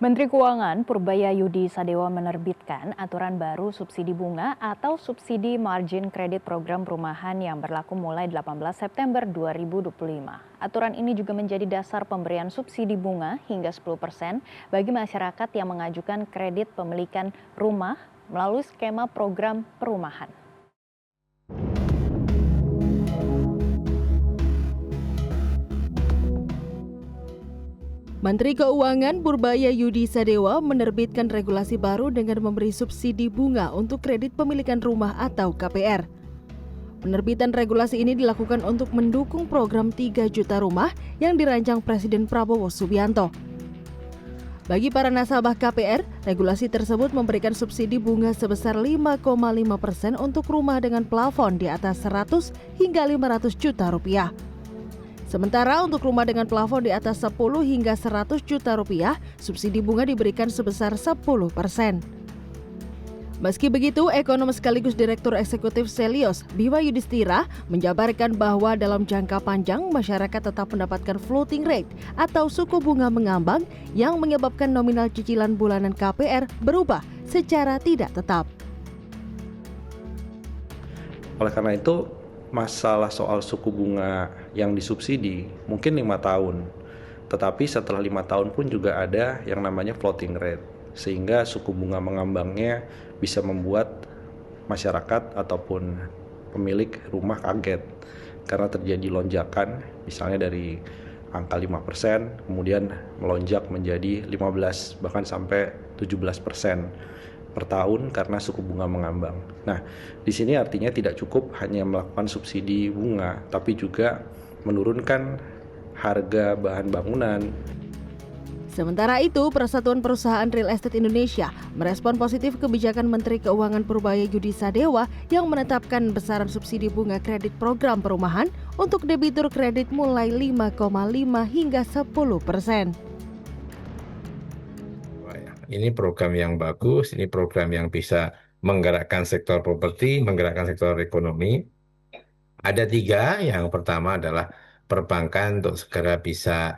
Menteri Keuangan Purbayayudi Sadewa menerbitkan aturan baru subsidi bunga atau subsidi margin kredit program perumahan yang berlaku mulai 18 September 2025. Aturan ini juga menjadi dasar pemberian subsidi bunga hingga 10% bagi masyarakat yang mengajukan kredit pemilikan rumah melalui skema program perumahan. Menteri Keuangan Purbayayudi Sadewa menerbitkan regulasi baru dengan memberi subsidi bunga untuk kredit pemilikan rumah atau KPR. Penerbitan regulasi ini dilakukan untuk mendukung program 3 juta rumah yang dirancang Presiden Prabowo Subianto. Bagi para nasabah KPR, regulasi tersebut memberikan subsidi bunga sebesar 5,5% untuk rumah dengan plafon di atas 100 hingga 500 juta rupiah. Sementara untuk rumah dengan plafon di atas 10 hingga 100 juta rupiah, subsidi bunga diberikan sebesar 10%. Meski begitu, ekonom sekaligus Direktur Eksekutif Selios, Bima Yudhistira, menjabarkan bahwa dalam jangka panjang masyarakat tetap mendapatkan floating rate atau suku bunga mengambang yang menyebabkan nominal cicilan bulanan KPR berubah secara tidak tetap. Oleh karena itu, masalah soal suku bunga yang disubsidi mungkin 5 tahun, tetapi setelah 5 tahun pun juga ada yang namanya floating rate, sehingga suku bunga mengambangnya bisa membuat masyarakat ataupun pemilik rumah kaget karena terjadi lonjakan, misalnya dari angka 5% kemudian melonjak menjadi 15 bahkan sampai 17% per tahun karena suku bunga mengambang. Nah, di sini artinya tidak cukup hanya melakukan subsidi bunga, tapi juga menurunkan harga bahan bangunan. Sementara itu, Persatuan Perusahaan Real Estate Indonesia merespon positif kebijakan Menteri Keuangan Purbayayudi Sadewa yang menetapkan besaran subsidi bunga kredit program perumahan untuk debitur kredit mulai 5,5 hingga 10%. Ini program yang bagus, ini program yang bisa menggerakkan sektor properti, menggerakkan sektor ekonomi. Ada 3, yang pertama adalah perbankan untuk segera bisa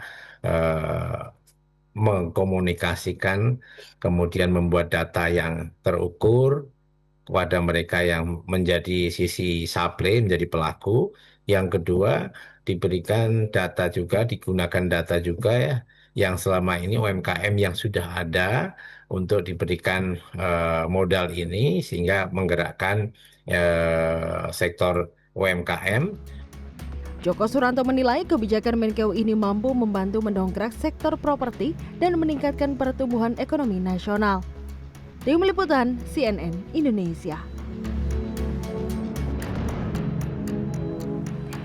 mengkomunikasikan, kemudian membuat data yang terukur kepada mereka yang menjadi sisi supply, menjadi pelaku. Yang kedua, diberikan data juga, digunakan data juga ya, yang selama ini UMKM yang sudah ada untuk diberikan modal ini sehingga menggerakkan sektor UMKM. Joko Suranto menilai kebijakan Menkeu ini mampu membantu mendongkrak sektor properti dan meningkatkan pertumbuhan ekonomi nasional. Tim Liputan CNN Indonesia.